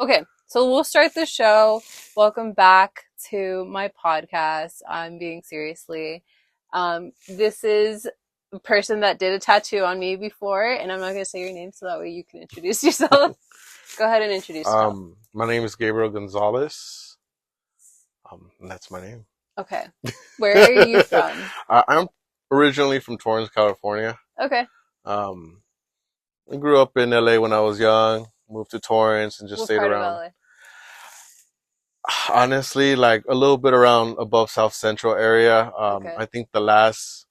Okay, so we'll start the show. Welcome back to my podcast. I'm being seriously. This is a person that did a tattoo on me before, and I'm not going to say your name so that way you can introduce yourself. Go ahead and introduce yourself. My name is Gabriel Gonzalez. And that's my name. Okay. Where are you from? I'm originally from Torrance, California. Okay. Um, I grew up in LA when I was young, moved to Torrance and just What stayed part of around. LA? Honestly, like a little bit around above South Central area. Okay. I think the last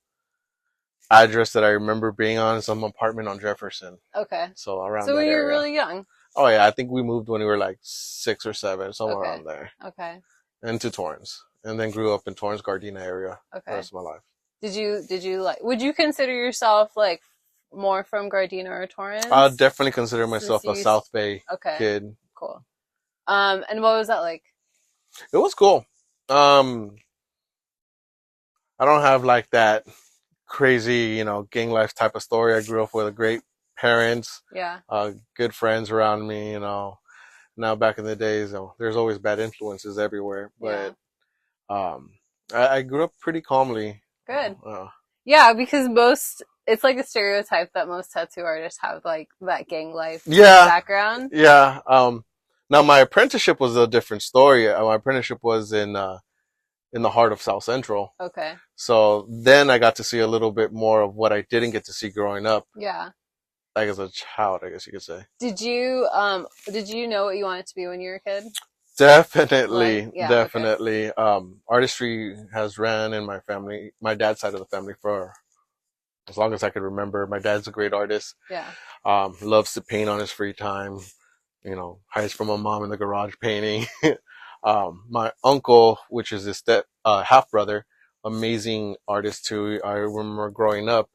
address that I remember being on is some apartment on Jefferson. Okay. So around So when that you were area. really young? Oh yeah, I think we moved when we were like 6 or 7, somewhere Okay. around there. Okay. Into Torrance. And then grew up in Torrance, Gardena area the Okay. rest of my life. Did you like, would you consider yourself like more from Gardena or Torrance? I definitely consider Since myself a you South Bay Okay, kid. cool. And what was that like? It was cool. I don't have like that crazy, gang life type of story. I grew up with great parents, Yeah. good friends around me, Now back in the days, there's always bad influences everywhere, Yeah. but I grew up pretty calmly. Good. Uh, Yeah, because it's like a stereotype that most tattoo artists have like that gang life yeah, background. yeah. Now my apprenticeship was a different story. My apprenticeship was in the heart of South Central. Okay. So then I got to see a little bit more of what I didn't get to see growing up, Yeah. like as a child, I guess you could say. Did you know what you wanted to be when you were a kid? Definitely, Like, yeah, okay. definitely. Artistry has ran in my family, my dad's side of the family, for as long as I could remember. My dad's a great artist. Yeah. Loves to paint on his free time. Hides from my mom in the garage painting. My uncle, which is his half brother, amazing artist too. I remember growing up,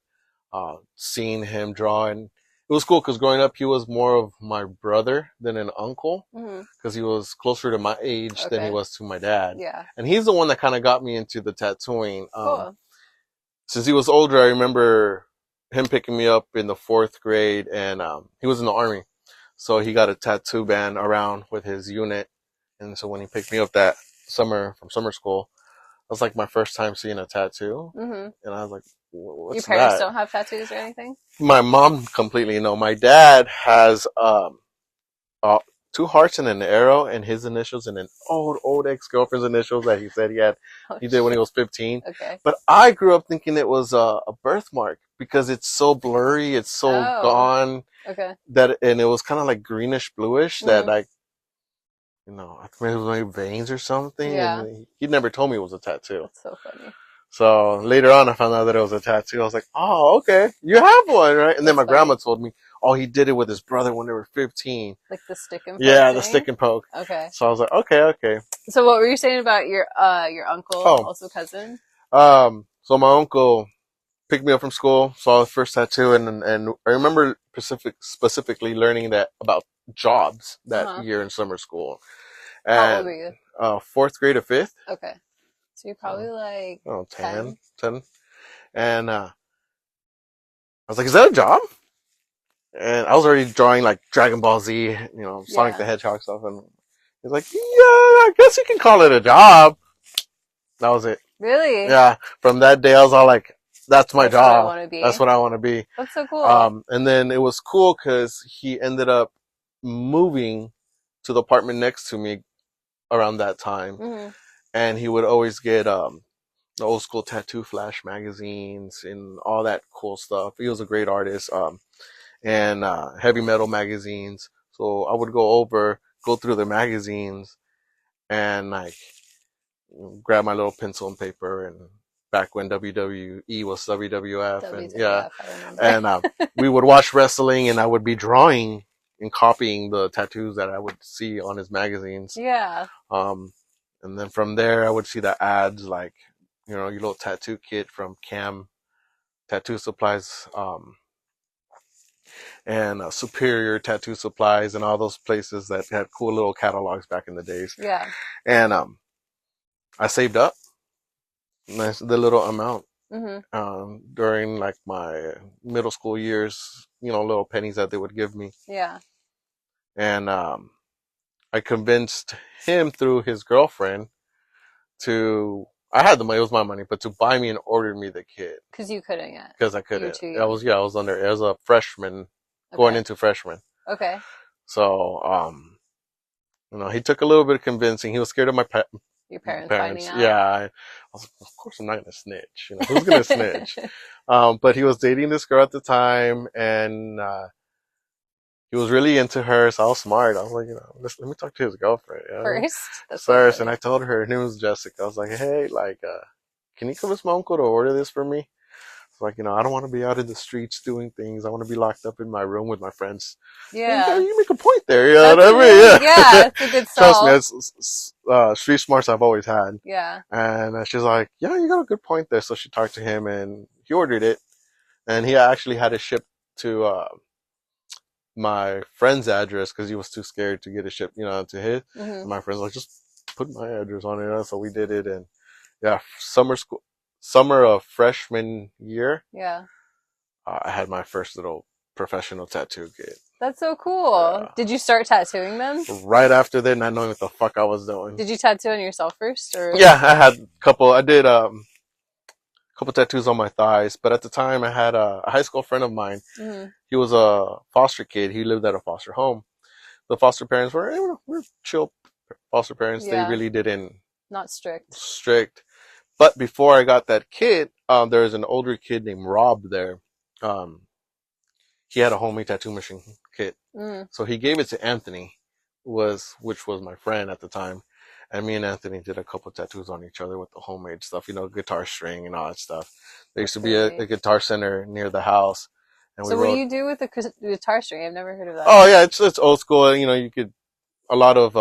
seeing him draw, and it was cool because growing up he was more of my brother than an uncle Mhm. because he was closer to my age than he Okay. was to my dad. Yeah. And he's the one that kind of got me into the tattooing. Cool. Since he was older, I remember him picking me up in the 4th grade, and he was in the army, so he got a tattoo band around with his unit. And so when he picked me up that summer from summer school, that was like my first time seeing a tattoo, Mhm. and I was like, Your "What's parents that?" don't have tattoos or anything? My mom completely no. My dad has uh, 2 hearts and an arrow, and his initials, and an old ex girlfriend's initials that he said he had. Oh He did when he shit. was 15. Okay. But I grew up thinking it was a birthmark because it's so blurry, it's so Oh. gone Okay. and it was kind of like greenish bluish that Mhm. like I think it was maybe veins or something, Yeah. and he never told me it was a tattoo. That's so funny. So later on, I found out that it was a tattoo. I was like, "Oh, okay, you have one, right?" And then That's my grandma funny. told me, "Oh, he did it with his brother when they were 15." Like the stick and poke Yeah, the thing? stick and poke. Okay. So I was like, "Okay, okay." So what were you saying about your uncle, Oh, also cousin? so my uncle picked me up from school, saw the first tattoo, and I remember specifically learning that about jobs that Uh-huh. year in summer school, How old were and you? 4th grade to 5th. Okay. So you're probably So, like oh, 10. 10. And I was like, "Is that a job?" And I was already drawing like Dragon Ball Z, Sonic the Yeah. Hedgehog stuff. And he's like, "Yeah, I guess you can call it a job." That was it. Really? Yeah. From that day, I was all like, "That's my That's what I job. want to That's be. what I want to be." That's so cool. And then it was cool because he ended up moving to the apartment next to me around that time. Hmm. And he would always get, the old school tattoo flash magazines and all that cool stuff. He was a great artist. And heavy metal magazines. So I would go through the magazines, and like grab my little pencil and paper. And back when WWE was WWF, and yeah, WWF, I remember. and we would watch wrestling, and I would be drawing and copying the tattoos that I would see on his magazines. Yeah. Um, and then from there, I would see the ads like, your little tattoo kit from Cam Tattoo Supplies, and Superior Tattoo Supplies, and all those places that had cool little catalogs back in the days. Yeah. And I saved up the little amount Hmm. during like my middle school years, little pennies that they would give me. Yeah. And I convinced him through his girlfriend I had the money, it was my money, but to buy me and order me the kit. Because you couldn't yet. Because I You were couldn't. too I young. was, I was a freshman, going Okay. into freshman. Okay. So, he took a little bit of convincing. He was scared of my Your parents finding parents. out. Yeah. I was like, of course I'm not going to snitch. Who's going to snitch? But he was dating this girl at the time, and he was really into her, so I was smart. I was like, let me talk to his girlfriend. First? That's so First, and funny. I told her name was Jessica. I was like, hey, can you convince my uncle to order this for me? It's like, I don't want to be out in the streets doing things. I want to be locked up in my room with my friends. Yeah. You make a point there. You know That's what I mean? really, yeah, it's a good Trust me, sell. it's street smarts I've always had. Yeah. And she's like, yeah, you got a good point there. So she talked to him, and he ordered it. And he actually had it shipped to my friend's address because he was too scared to get it shipped, to his. Mm-hmm. And my friend's like, just put my address on it. So we did it. And yeah, summer of freshman year, Yeah. I had my first little professional tattoo kit. That's so cool. Did you start tattooing them? Right after that, not knowing what the fuck I was doing. Did you tattoo on yourself first, or? Yeah, I had a couple. I did couple tattoos on my thighs, but at the time I had a high school friend of mine. Mm-hmm. He was a foster kid. He lived at a foster home. The foster parents were chill foster parents. Yeah. They really didn't Not strict. But before I got that kid, there was an older kid named Rob there. He had a homemade tattoo machine kit. Mm. So he gave it to Anthony, which was my friend at the time. And me and Anthony did a couple of tattoos on each other with the homemade stuff, guitar string and all that stuff. There used to be a guitar center near the house. And so what do you do with the guitar string? I've never heard of that. Oh yeah, it's old school. You could, a lot of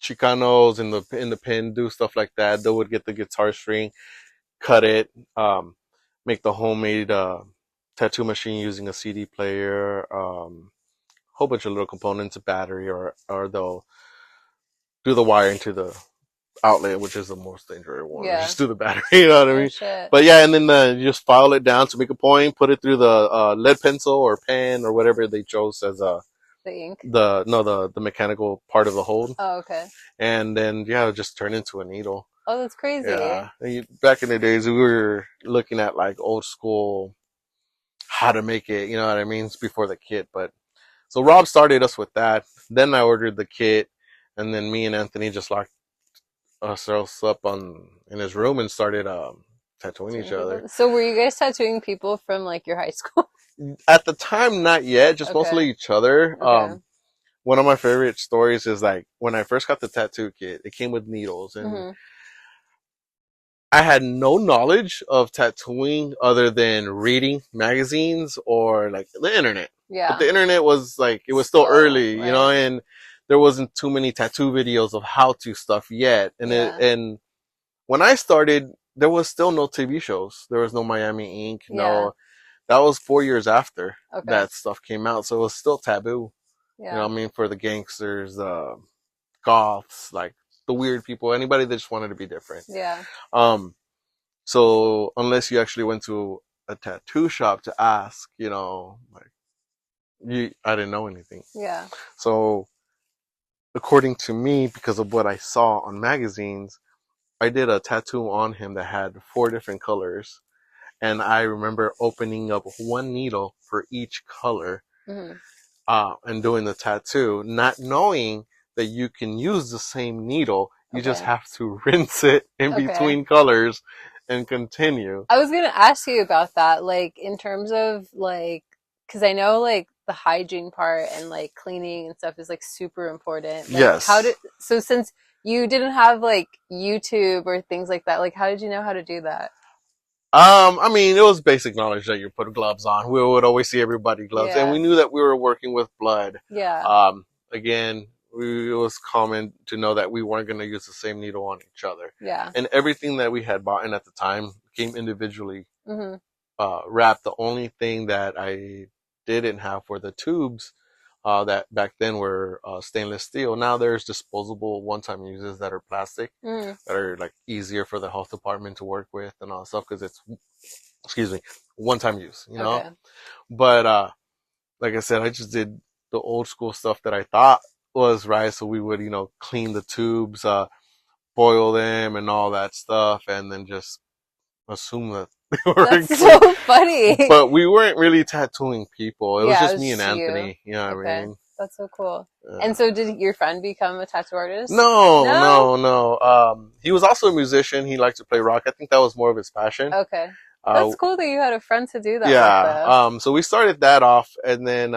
Chicanos in the pin do stuff like that. They would get the guitar string, cut it, make the homemade tattoo machine using a CD player, whole bunch of little components, a battery, or they'll do the wiring to the outlet, which is the most dangerous one. Yeah. Just do the battery, you know what I mean? Shit. But yeah, and then you just file it down to make a point, put it through the lead pencil or pen or whatever they chose as the ink. The mechanical part of the hold. Oh, okay. And then it just turn into a needle. Oh, that's crazy. Yeah. Back in the days, we were looking at like old school how to make it, you know what I mean, before the kit. But so Rob started us with that. Then I ordered the kit, and then me and Anthony just locked ourselves up in his room and started tattooing each other. So were you guys tattooing people from like your high school? At the time, not yet, just mostly each other. Okay. One of my favorite stories is like when I first got the tattoo kit, it came with needles, and I had no knowledge of tattooing other than reading magazines or like the internet. Yeah. But the internet was like, it was still early, and there wasn't too many tattoo videos of how to stuff yet. And and when I started, there was still no TV shows. There was no Miami Ink. No, that was 4 years after that stuff came out. So it was still taboo. Yeah. You know what I mean? For the gangsters, goths, like the weird people, anybody that just wanted to be different. Yeah. So unless you actually went to a tattoo shop to ask, like I didn't know anything. Yeah. So according to me, because of what I saw on magazines, I did a tattoo on him that had 4 different colors. And I remember opening up one needle for each color, and doing the tattoo, not knowing that you can use the same needle. You just have to rinse it in between colors and continue. I was going to ask you about that, like in terms of like, because I know like the hygiene part and like cleaning and stuff is like super important. Like, yes. So since you didn't have like YouTube or things like that, like how did you know how to do that? I mean, it was basic knowledge that you put gloves on. We would always see everybody gloves, and we knew that we were working with blood. Yeah. Again, it was common to know that we weren't going to use the same needle on each other. Yeah. And everything that we had bought in at the time came individually wrapped. The only thing that I didn't have were the tubes that back then were stainless steel. Now there's disposable one-time uses that are plastic that are like easier for the health department to work with and all that stuff because it's, one-time use, But like I said, I just did the old school stuff that I thought was right. So we would, clean the tubes, boil them and all that stuff, and then just assume that they were That's clean. so funny. But we weren't really tattooing people. It was Yeah, it just was me and just you. Anthony. You know what I Okay. mean? That's so cool. Yeah. And so did your friend become a tattoo artist? No. He was also a musician. He liked to play rock. I think that was more of his passion. Okay. That's cool that you had a friend to do that with, Yeah. though. So we started that off, and then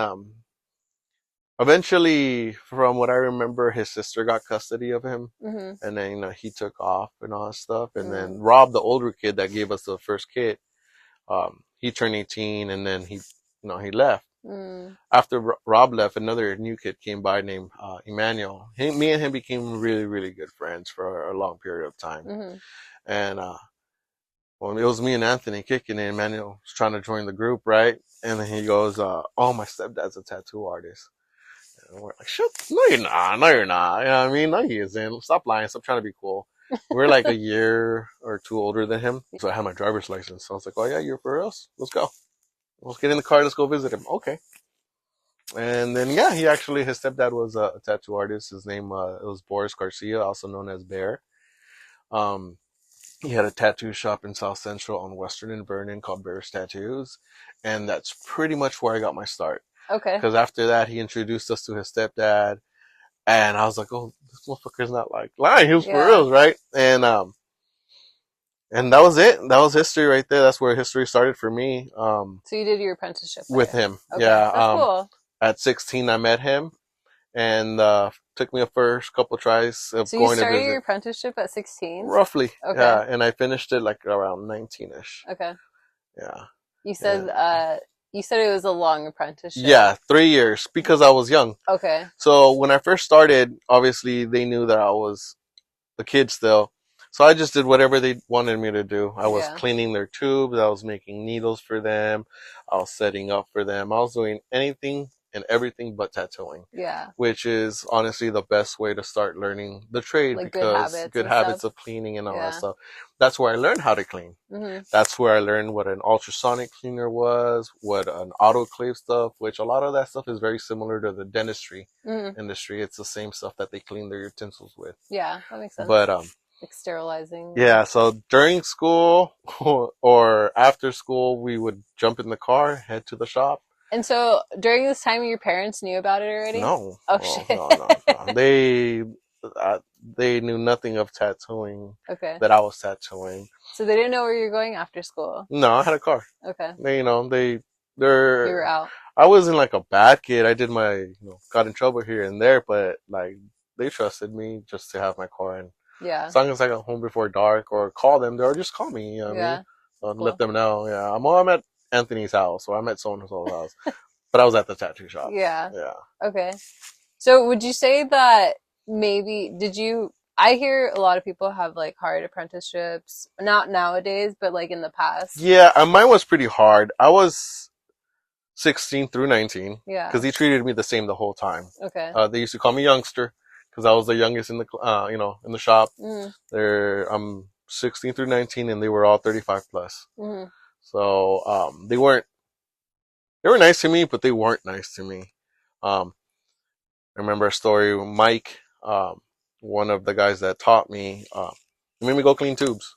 eventually, from what I remember, his sister got custody of him, Mm-hmm. and then he took off and all that stuff. And then Mm. Rob, the older kid that gave us the first kit, he turned 18, and then he left. Mm. After Rob left, another new kid came by named Emmanuel. Me and him became really, really good friends for a long period of time. Mm-hmm. And well, it was me and Anthony kicking it. Emmanuel was trying to join the group, right? And then he goes, "Oh, my stepdad's a tattoo artist." And we're like, "Shut! No, you're not. No, you're not. You know what I mean? No, he isn't. Stop lying. Stop trying to be cool." We're like a year or two older than him, so I had my driver's license. So I was like, "Oh yeah, you're for us. Let's go. Let's get in the car. Let's go visit him." Okay. And then yeah, his stepdad was a tattoo artist. His name it was Boris Garcia, also known as Bear. Um, he had a tattoo shop in South Central on Western and Vernon called Bear's Tattoos, and that's pretty much where I got my start. Okay. Because after that, he introduced us to his stepdad, and I was like, "Oh, this motherfucker's not like lying. He was for real, right?" And that was it. That was history right there. That's where history started for me. So you did your apprenticeship With there. him, Okay. yeah. That's cool. At 16, I met him, and took me a first couple tries of So you going to started visit. your apprenticeship at 16? Roughly, Okay. yeah. And I finished it like around 19-ish. Okay. Yeah. You said it was a long apprenticeship. Yeah, 3 years because I was young. Okay. So when I first started, obviously they knew that I was a kid still. So I just did whatever they wanted me to do. I was cleaning their tubes. I was making needles for them. I was setting up for them. I was doing anything and everything but tattooing. Yeah. Which is honestly the best way to start learning the trade, Like because good habits stuff. of cleaning and all that stuff. That's where I learned how to clean. Mm-hmm. That's where I learned what an ultrasonic cleaner was, what an autoclave stuff, which a lot of that stuff is very similar to the dentistry industry. It's the same stuff that they clean their utensils with. Yeah, that makes sense. But like sterilizing. Yeah, so during school or after school, we would jump in the car, head to the shop. And so during this time, your parents knew about it already? No. Oh, shit. No. They knew nothing of tattooing. Okay. That I was tattooing. So they didn't know where you're going after school? No, I had a car. Okay. You were out. I wasn't like a bad kid. I did got in trouble here and there, but like they trusted me just to have my car, and as long as I got home before dark or call them, or just call me, you know what I mean? Cool. Let them know. Yeah, I'm at Anthony's house, or I'm at so-and-so's house. But I was at the tattoo shop. Yeah. Yeah. Okay. So would you say that I hear a lot of people have like hard apprenticeships, not nowadays, but like in the past. Yeah, mine was pretty hard. I was 16 through 19. Yeah. Because he treated me the same the whole time. Okay. They used to call me youngster because I was the youngest in the in the shop. I'm 16 through 19, and they were all 35 plus. Mm-hmm. So they were nice to me, but they weren't nice to me. I remember a story. Mike, one of the guys that taught me, he made me go clean tubes,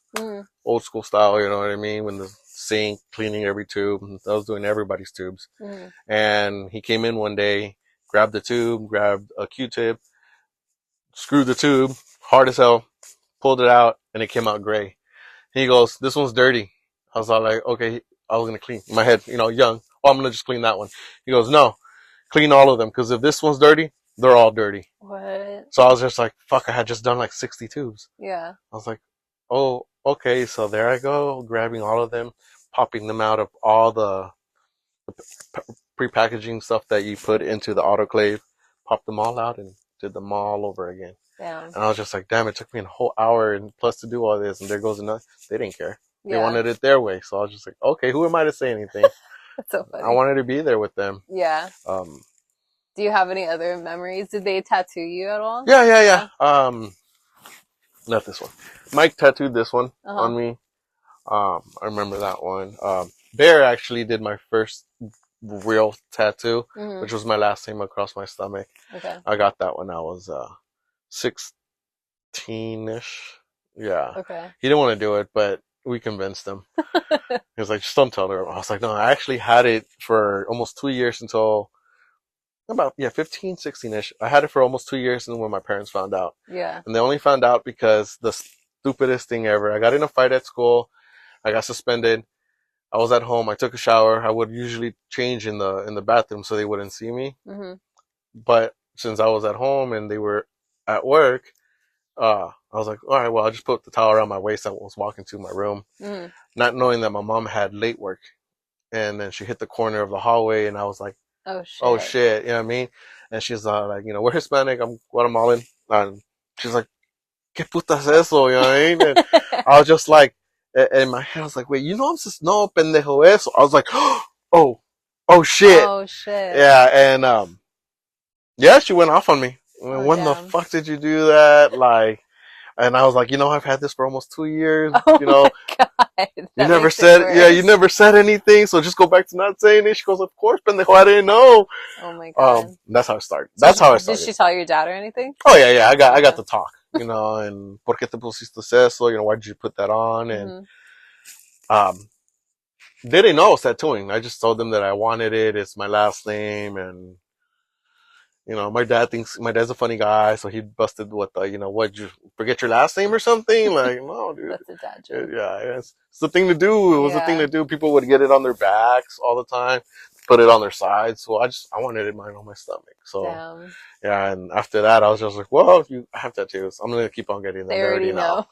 old school style. You know what I mean? When the sink, cleaning every tube. I was doing everybody's tubes. And he came in one day, grabbed the tube, grabbed a Q-tip, screwed the tube hard as hell, pulled it out, and it came out gray. He goes, "This one's dirty." I was all like, okay, I was going to clean. In my head, young. Oh, I'm going to just clean that one. He goes, "No, clean all of them, because if this one's dirty, they're all dirty." What? So I was just like, fuck, I had just done like 60 tubes. Yeah. I was like, oh, okay. So there I go, grabbing all of them, popping them out of all the pre-packaging stuff that you put into the autoclave, popped them all out and did them all over again. Yeah. And I was just like, damn, it took me a whole hour and plus to do all this, and there goes another. They didn't care. They wanted it their way. So I was just like, okay, who am I to say anything? That's so funny. I wanted to be there with them. Yeah. Do you have any other memories? Did they tattoo you at all? Yeah. Not this one. Mike tattooed this one on me. I remember that one. Bear actually did my first real tattoo, Mm-hmm. which was my last name across my stomach. Okay. I got that when I was 16-ish. Yeah. Okay. He didn't want to do it, but we convinced him. He was like, just don't tell her. I was like, no, I actually had it for almost 2 years until about, yeah, 15, 16-ish. I had it for almost 2 years and when my parents found out. Yeah. And they only found out because the stupidest thing ever. I got in a fight at school. I got suspended. I was at home. I took a shower. I would usually change in the bathroom so they wouldn't see me. Mm-hmm. But since I was at home and they were at work, I was like, all right, well, I'll just put the towel around my waist. I was walking to my room, Mm-hmm. not knowing that my mom had late work. And then she hit the corner of the hallway, and I was like, Oh oh shit. shit, you know what I mean? And she's like, we're Hispanic, I'm Guatemalan. And she's like, ¿Qué putas es eso? You know what I mean? And I was just like, in my head, I was like, wait, I'm just, no, pendejo eso. I was like, oh, oh shit. Oh shit. Yeah, and, yeah, she went off on me. I mean, Oh when the damn. fuck did you do that? Like, and I was like, I've had this for almost 2 years. Oh my god. You That never makes it said, yeah, you worse. never said anything. So just go back to not saying it. She goes, of course, pendejo, I didn't know. Oh my god. That's how it started. So That's how I did started. she tell your dad or anything? Oh yeah, I got Okay. the talk, and por qué te pusiste eso? Why did you put that on? And Mm-hmm. um, they didn't know I was tattooing. I just told them that I wanted it. It's my last name, and my dad thinks my dad's a funny guy, so he busted what the, what, you forget your last name or something? Like, no, dude. That's a dad joke. Yeah, it's the thing to do. It was the thing Yeah. to do. People would get it on their backs all the time, put it on their sides. So I wanted it mine on my stomach. So Damn. yeah, and after that, I was just like, well, if you have tattoos, I'm gonna keep on getting them. They They already already know.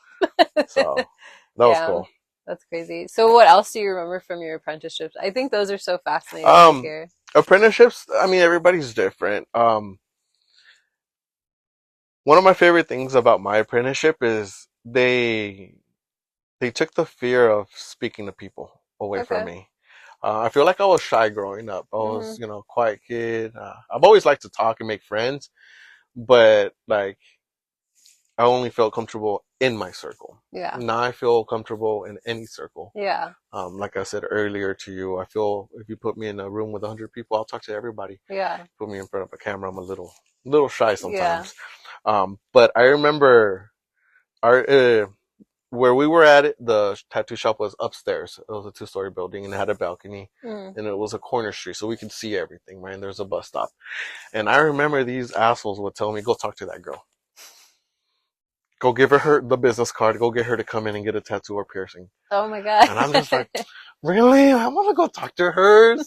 know. So that was Damn. cool. That's crazy. So what else do you remember from your apprenticeships? I think those are so fascinating to Um, hear. Apprenticeships. I mean, everybody's different. One of my favorite things about my apprenticeship is they took the fear of speaking to people away from Okay. me. I feel like I was shy growing up. I Mm-hmm. was, quiet kid. I've always liked to talk and make friends, but like I only felt comfortable in my circle. Yeah. Now I feel comfortable in any circle. Yeah. Like I said earlier to you, I feel if you put me in a room with 100 people, I'll talk to everybody. Yeah. Put me in front of a camera, I'm a little shy Yeah. sometimes. But I remember our where we were at it, the tattoo shop was upstairs. It was a 2-story building and it had a balcony, Mm. and it was a corner street, so we could see everything, right? And there's a bus stop. And I remember these assholes would tell me, go talk to that girl. Go give her the business card. Go get her to come in and get a tattoo or piercing. Oh my god. And I'm just like, really? I want to go talk to her.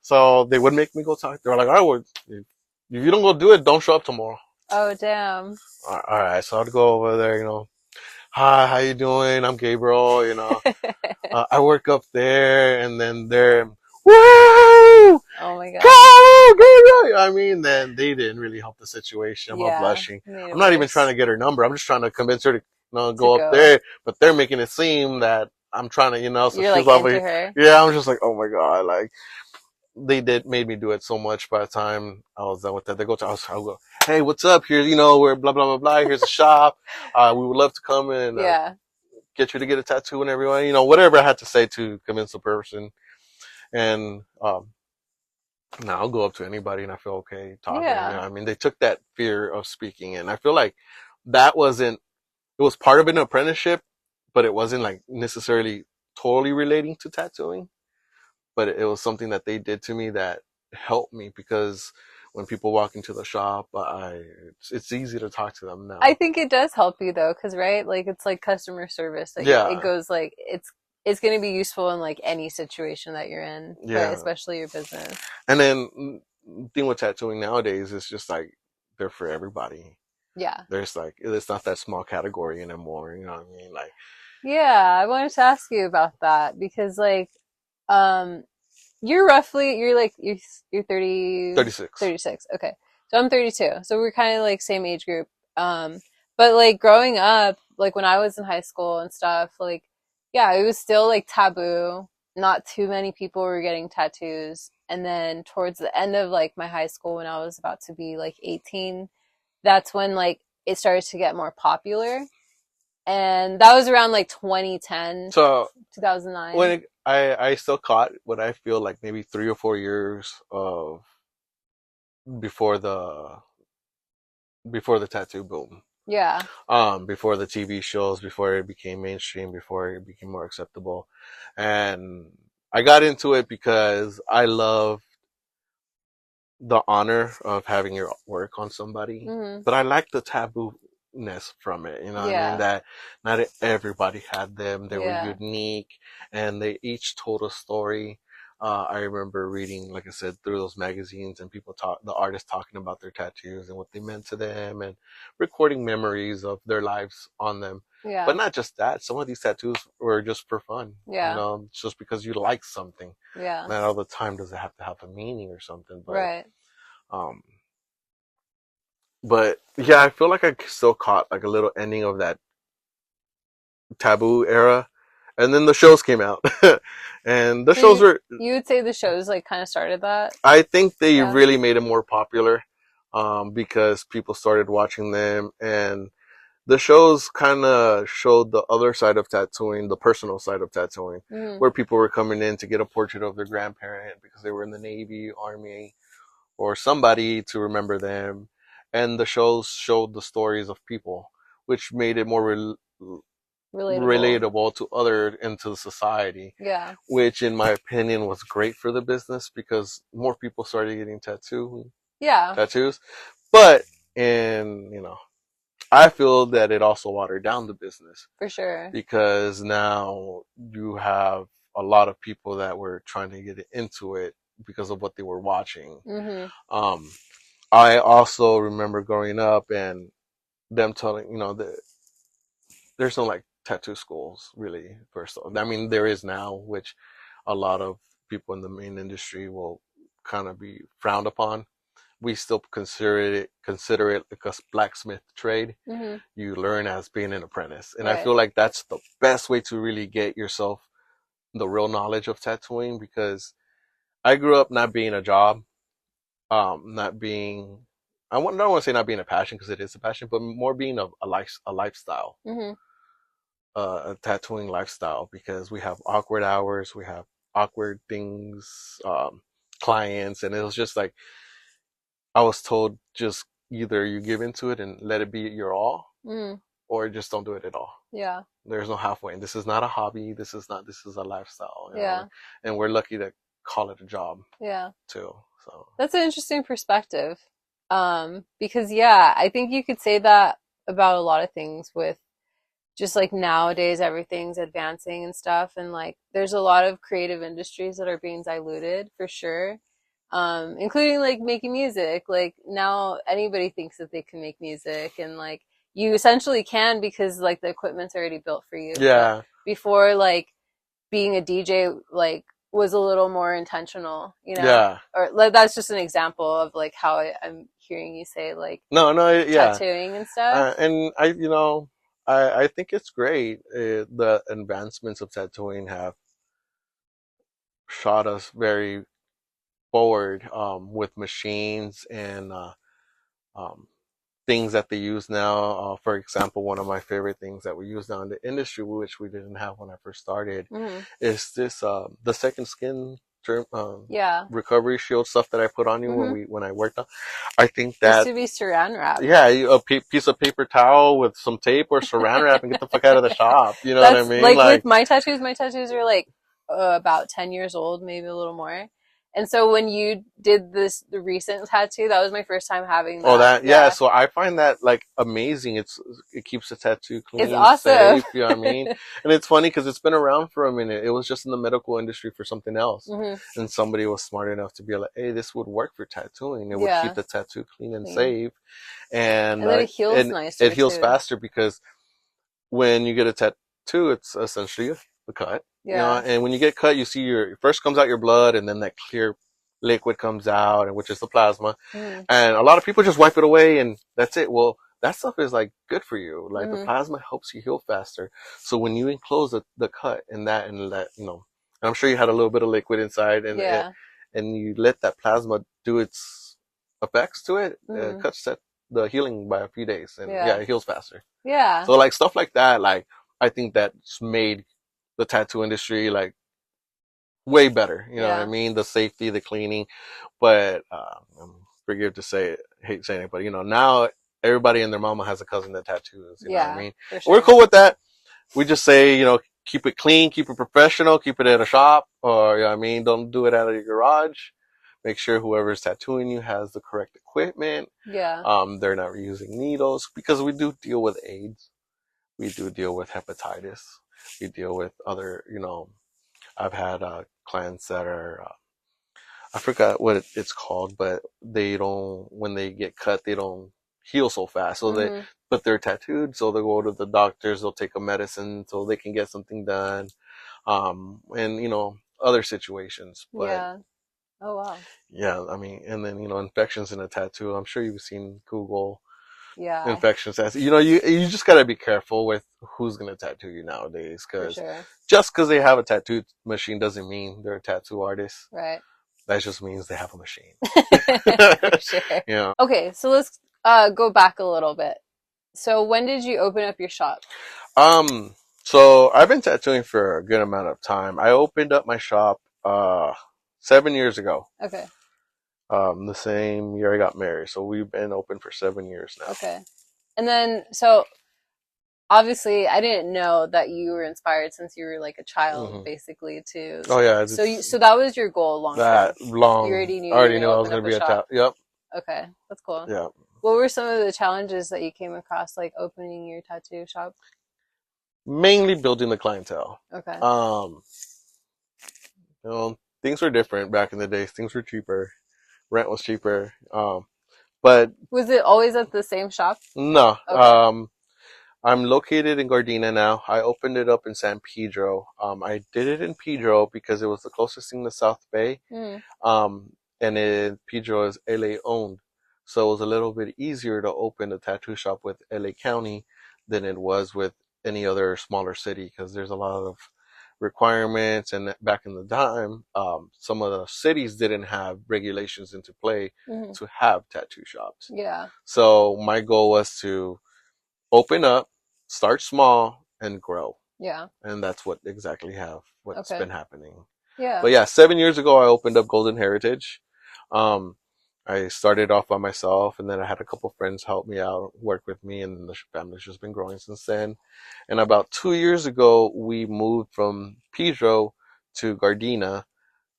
So they would make me go talk. They were like, all right, well, if you don't go do it, don't show up tomorrow. Oh damn. All right. So I'd go over there, hi, how you doing? I'm Gabriel, I work up there, and then they're, woo! Oh my god. Go, Gabriel! I mean, then they didn't really help the situation. I'm all Yeah. blushing. Made it I'm not even worse. trying to get her number. I'm just trying to convince her to To go up go. there, but they're making it seem that I'm trying to, so You're she's like over into here. her. Yeah, I'm just like, oh my god, like they made me do it so much. By the time I was done with that, they I'll go, hey, what's up? Here, we're blah blah blah blah. Here's a shop. We would love to come and Yeah. get you to get a tattoo and everyone, whatever I had to say to convince the person. And now I'll go up to anybody and I feel okay talking. Yeah. I mean, they took that fear of speaking, and I feel like that wasn't. It was part of an apprenticeship, but it wasn't like necessarily totally relating to tattooing. But it was something that they did to me that helped me, because when people walk into the shop, it's easy to talk to them now. I think it does help you though, because right, like it's like customer service. Like Yeah. it goes like it's going to be useful in like any situation that you're in, Yeah. but especially your business. And then the thing with tattooing nowadays is just like they're for everybody. Yeah. There's like, it's not that small category anymore. You know what I mean? Like, Yeah, I wanted to ask you about that because like um you're like you're 30 36. 36. Okay. So I'm 32. So we're kind of like same age group. But like growing up, like when I was in high school and stuff, like yeah, it was still like taboo. Not too many people were getting tattoos. And then towards the end of like my high school when I was about to be like 18, that's when like it started to get more popular. And that was around like 2010, So 2009. I still caught what I feel like maybe 3 or 4 years of before the before the tattoo boom. Yeah. Before the TV shows, before it became mainstream, before it became more acceptable. And I got into it because I love the honor of having your work on somebody, Hmm. but I like the taboo-ness from it. You know what I mean? Yeah. That not everybody had them. They were Yeah. unique and they each told a story. I remember reading, like I said, through those magazines and the artists talking about their tattoos and what they meant to them and recording memories of their lives on them. But Yeah. not just that, some of these tattoos were just for fun, Yeah. just because you like something. Yeah. Not all the time does it have to have a meaning or something, Right. um, but yeah, I feel like I still caught like a little ending of that taboo era, and then the shows came out, and the So shows were. you would say the shows like kind of started that? I think they Yeah. really made it more popular, because people started watching them, and the shows kind of showed the other side of tattooing, the personal side of tattooing, Hmm. where people were coming in to get a portrait of their grandparent because they were in the Navy, Army, or somebody to remember them. And the shows showed the stories of people, which made it more Relatable. relatable to other into the society, Yeah. which in my opinion was great for the business because more people started getting Yeah. tattoos. But in, I feel that it also watered down the business For sure. because now you have a lot of people that were trying to get into it because of what they were watching. Hmm. Um, I also remember growing up and them telling, that there's no like tattoo schools really. First of all, I mean, there is now, which a lot of people in the main industry will kind of be frowned upon. We still consider it like a blacksmith trade. Hmm. You learn as being an apprentice, and I Right. feel like that's the best way to really get yourself the real knowledge of tattooing because I grew up not being a job, not being don't want to say not being a passion because it is a passion, but more being a lifestyle, Hmm. a tattooing lifestyle because we have awkward hours, we have awkward things, clients, and it was just like I was told just either you give into it and let it be your all, Hmm. or just don't do it at all. Yeah. There's no halfway. And this is not a hobby. This is a lifestyle, Yeah. and we're lucky to call it a job Yeah. too. So That's an interesting perspective. Because yeah, I think you could say that about a lot of things with just like nowadays everything's advancing and stuff and like there's a lot of creative industries that are being diluted for sure. Including like making music. Like now anybody thinks that they can make music and like you essentially can because like the equipment's already built for you. But yeah, before like being a DJ like was a little more intentional, you know? yeah. Or like, that's just an example of like how I'm hearing you say like No, no, yeah. tattooing and stuff. And I think it's great. The advancements of tattooing have shot us very forward, with machines and um, things that they use now. For example, one of my favorite things that we use now in the industry, which we didn't have when I first started, Hmm. is this the second skin term, Yeah. recovery shield stuff that I put on you Hmm. when I worked on. I think Used that to be saran wrap. yeah, piece of paper towel with some tape or saran wrap and get the fuck out of the shop. You know what I That's mean? like with Like, my tattoos are like about 10 years old, maybe a little more. And so when you did the recent tattoo, that was my first time having oh, that. that, yeah. Yeah. So I find that like amazing. It keeps the tattoo It's clean, awesome. safe. You know what I mean? And it's funny because it's been around for a minute. It was just in the medical industry for something else, Hmm. and somebody was smart enough to be like, "Hey, this would work for tattooing. It would keep Yeah. the tattoo clean and Clean. safe, and And then it heals it nicer heals too. faster because when you get a tattoo, it's essentially a cut, Yeah. and when you get cut, you see first comes out your blood, and then that clear liquid comes out, and which is the plasma, Hmm. and a lot of people just wipe it away, and that's it. Well, that stuff is like good for you. Like the Hmm. plasma helps you heal faster. So when you enclose the cut and that, and I'm sure you had a little bit of liquid inside, Yeah. and you let that plasma do its effects to it, Hmm. cuts the healing by a few days, and yeah, Yeah. it heals faster. Yeah. So like stuff like that, like I think that's made the tattoo industry like way better. You know what I Yeah. mean? The safety, the cleaning. But I'm forgive to say it, hate saying it, but now everybody and their mama has a cousin that tattoos. You know what I Yeah, mean? for We're sure. cool with that. We just say, keep it clean, keep it professional, keep it at a shop, or I mean, don't do it out of your garage. Make sure whoever's tattooing you has the correct equipment. Yeah. They're not using needles because we do deal with AIDS. We do deal with hepatitis. We deal with other, I've had clients that are, I forgot what it's called, but they don't, when they get cut, they don't heal so fast. So Mm-hmm. but they're tattooed, so they'll go to the doctors, they'll take a medicine so they can get something done. And, other situations. But Yeah. Oh, wow. yeah, I mean, and then, infections in a tattoo. I'm sure you've seen Google Yeah, infections. You just got to be careful with who's going to tattoo you nowadays for because sure. just because they have a tattoo machine doesn't mean they're a tattoo artist. Right. That just means they have a machine. For sure. Yeah. Okay, so let's go back a little bit. So when did you open up your shop? Um, so I've been tattooing for a good amount of time. I opened up my shop 7 years ago. Okay. The same year I got married. So we've been open for 7 years now. Okay. And then, so obviously, I didn't know that you were inspired since you were like a child, Hmm. basically, to. Oh yeah, So that was your goal long term. that You long. already knew I you were already gonna knew I was open gonna up a be a shop. Yep. Okay, that's cool. Yeah. What were some of the challenges that you came across, like opening your tattoo shop? Mainly building the clientele. Okay. Um, things were different back in the days. Things were cheaper. Rent was cheaper. But Was it always at the same shop? no. Okay. I'm located in Gardena now. I opened it up in San Pedro. I did it in Pedro because it was the closest thing to South Bay. Mm. And Pedro is LA owned. So it was a little bit easier to open a tattoo shop with LA County than it was with any other smaller city because there's a lot of requirements. And back in the time, some of the cities didn't have regulations into play Hmm. to have tattoo shops. Yeah. So my goal was to open up, start small, and grow. Yeah. And that's what's Okay. been happening. Yeah. But yeah, 7 years ago, I opened up Golden Heritage. Um, I started off by myself, and then I had a couple friends help me out, work with me, and the family's just been growing since then. And about 2 years ago, we moved from Pedro to Gardena,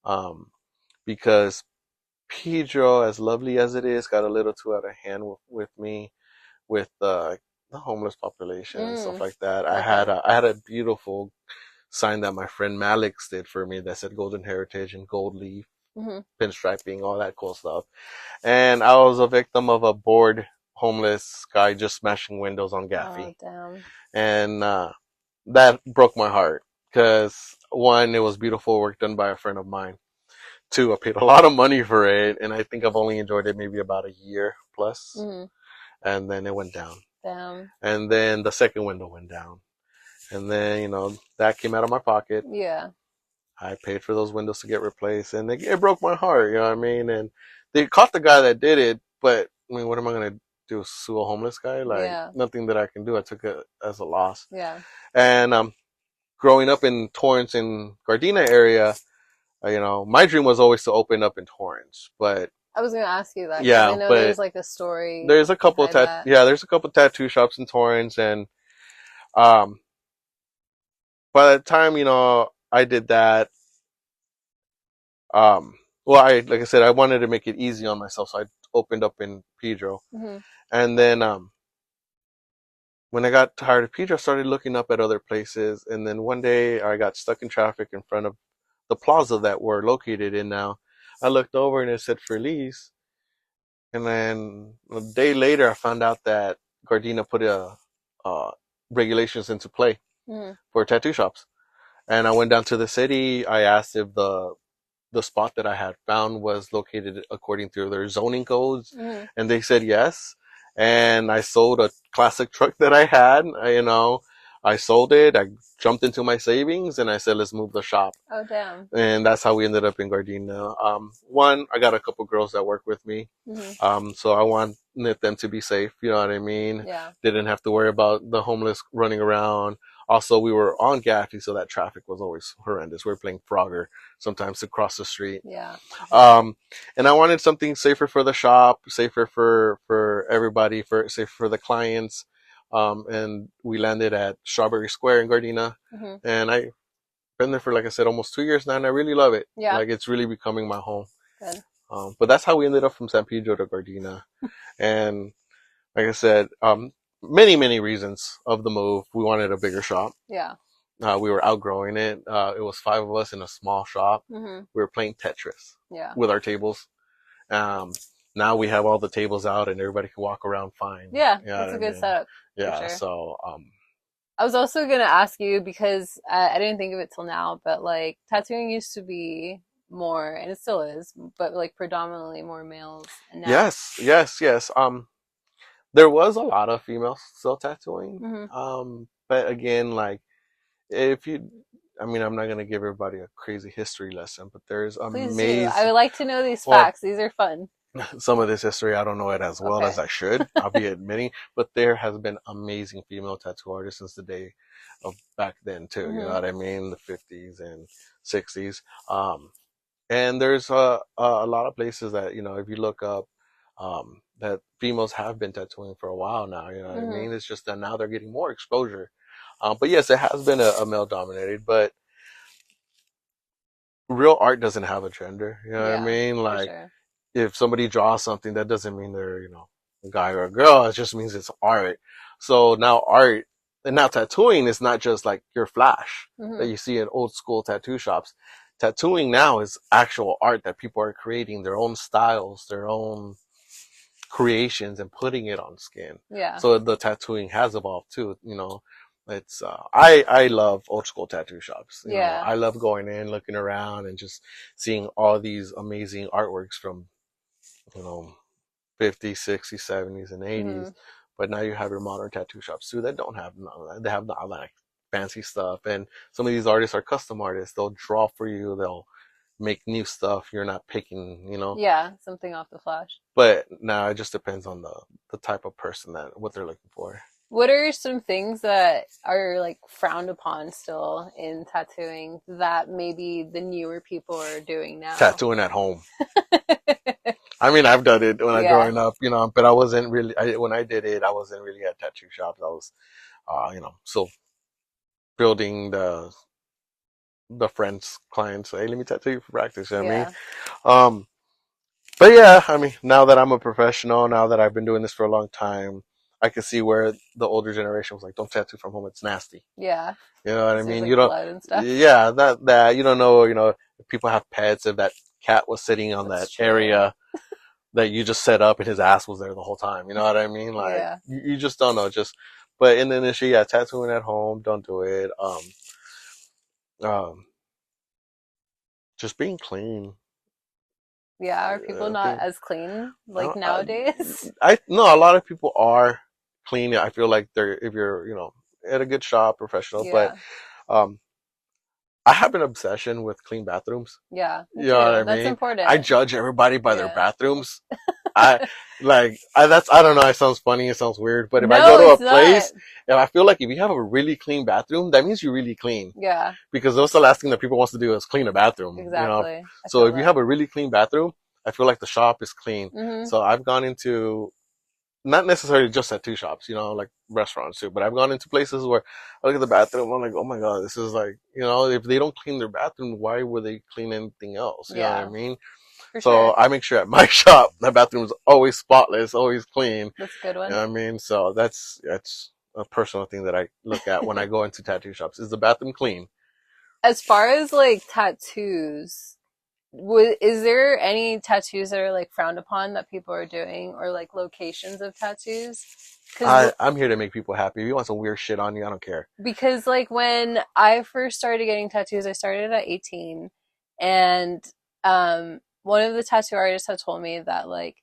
um, because Pedro, as lovely as it is, got a little too out of hand with me, with the homeless population and stuff Mm. like that. Okay. I had a beautiful sign that my friend Malix did for me that said Golden Heritage and gold leaf, Hmm. pinstriping, all that cool stuff. And I was a victim of a bored homeless guy just smashing windows on Oh, Gaffey. damn. And that broke my heart because one, it was beautiful work done by a friend of mine. Two, I paid a lot of money for it, and I think I've only enjoyed it maybe about a year plus, Hmm. and then it went down. Damn. And then the second window went down. And then, that came out of my pocket. Yeah. I paid for those windows to get replaced, and it broke my heart, you know what I mean? And they caught the guy that did it, but I mean, what am I gonna do? Sue a homeless guy? Like Yeah. nothing that I can do. I took it as a loss. Yeah. And growing up in Torrance and Gardena area, my dream was always to open up in Torrance, but I was gonna ask you that because I yeah, know but there's like a story there's a couple behind that. there's a couple tattoo shops in Torrance, and um, by the time I did that, Um, well, like I said, I wanted to make it easy on myself, so I opened up in Pedro. Hmm. And then when I got tired of Pedro, I started looking up at other places. And then one day I got stuck in traffic in front of the plaza that we're located in now. I looked over and it said Feliz. And then a day later, I found out that Gardena put uh, regulations into play Hmm. for tattoo shops. And I went down to the city. I asked if the spot that I had found was located according to their zoning codes, Hmm. and they said yes. And I sold a classic truck that I had. I sold it. I jumped into my savings, and I said, "Let's move the shop." Oh, damn. And that's how we ended up in Gardena. One, I got a couple girls that work with me, Hmm. so I want knit them to be safe. You know what I mean? Yeah. Didn't have to worry about the homeless running around. Also, we were on Gaffney, so that traffic was always horrendous. We were playing Frogger sometimes to cross the street. Yeah. Um, and I wanted something safer for the shop, safer for everybody, safer for the clients. And we landed at Strawberry Square in Gardena, Mm-hmm. and I've been there for, like I said, almost 2 years now, and I really love it. Yeah. Like, it's really becoming my home. Good. But that's how we ended up from San Pedro to Gardena. And like I said, many reasons of the move. We wanted a bigger shop. Yeah. We were outgrowing it. It was 5 of us in a small shop. Mm-hmm. We were playing Tetris. Yeah. With our tables. Now we have all the tables out and everybody can walk around fine. Yeah, that's a good setup. Yeah, sure. so I was also gonna ask you because I didn't think of it till now, but like tattooing used to be more, and it still is, but like predominantly more males. And now, yes. There was a lot of females still tattooing. mm-hmm. But again, like, if you, I mean, I'm not gonna give everybody a crazy history lesson, but there's Please amazing. do. I would like to know these facts. These are fun. Some of this history, I don't know it as well as I should, I'll be admitting, but there has been amazing female tattoo artists since the day of back then too. Mm-hmm. You know what I mean? The 50s and 60s. And there's a lot of places that, you know, if you look up, that females have been tattooing for a while now. You know what mm-hmm. I mean? It's just that now they're getting more exposure. But yes, it has been a male dominated, but real art doesn't have a gender. You know what I mean? Like, sure. If somebody draws something, that doesn't mean they're, you know, a guy or a girl. It just means it's art. So now art, and now tattooing is not just like your flash mm-hmm. that you see in old school tattoo shops. Tattooing now is actual art that people are creating their own styles, their own creations, and putting it on skin. Yeah. So the tattooing has evolved too. You know, it's I love old school tattoo shops. You know, I love going in, looking around, and just seeing all these amazing artworks from, you know, 50s, 60s, 70s, and 80s. Mm-hmm. But now you have your modern tattoo shops too that don't have none of that. They have not like fancy stuff. And some of these artists are custom artists. They'll draw for you. They'll make new stuff. You're not picking, you know. Yeah, something off the flash. But now it just depends on the type of person what they're looking for. What are some things that are like frowned upon still in tattooing that maybe the newer people are doing now? Tattooing at home. I mean, I've done it when I was growing up, you know, but I wasn't really, when I did it, I wasn't really at tattoo shops. I was, you know, still building the friends, clients. Hey, let me tattoo you for practice. You know what I mean? But yeah, I mean, now that I'm a professional, now that I've been doing this for a long time, I can see where the older generation was like, don't tattoo from home. It's nasty. Yeah. You know what I mean? Like you don't, blood and stuff. yeah, that, you don't know, if people have pets, if that cat was sitting on that area that you just set up and his ass was there the whole time. You know what I mean? Like, you just don't know. But in the industry, tattooing at home, don't do it. Just being clean. Yeah, are people not as clean like nowadays? No, a lot of people are clean. I feel like if you're, at a good shop, professional, but, I have an obsession with clean bathrooms. Yeah. You know what I mean? That's important. I judge everybody by their bathrooms. I don't know, it sounds funny, it sounds weird, but if I go to a place, and I feel like if you have a really clean bathroom, that means you're really clean. Yeah. Because that's the last thing that people wants to do is clean a bathroom. Exactly. You know? So if you have a really clean bathroom, I feel like the shop is clean. Mm-hmm. So I've gone into, not necessarily just tattoo shops, like restaurants too, but I've gone into places where I look at the bathroom, I'm like, oh my God, this is like, if they don't clean their bathroom, why would they clean anything else? You know what I mean? So I make sure at my shop, the bathroom is always spotless, always clean. That's a good one. You know what I mean? So that's a personal thing that I look at when I go into tattoo shops. Is the bathroom clean? As far as like tattoos, is there any tattoos that are like frowned upon that people are doing, or like locations of tattoos? I'm here to make people happy. If you want some weird shit on you, I don't care. Because like when I first started getting tattoos, I started at 18, and one of the tattoo artists had told me that like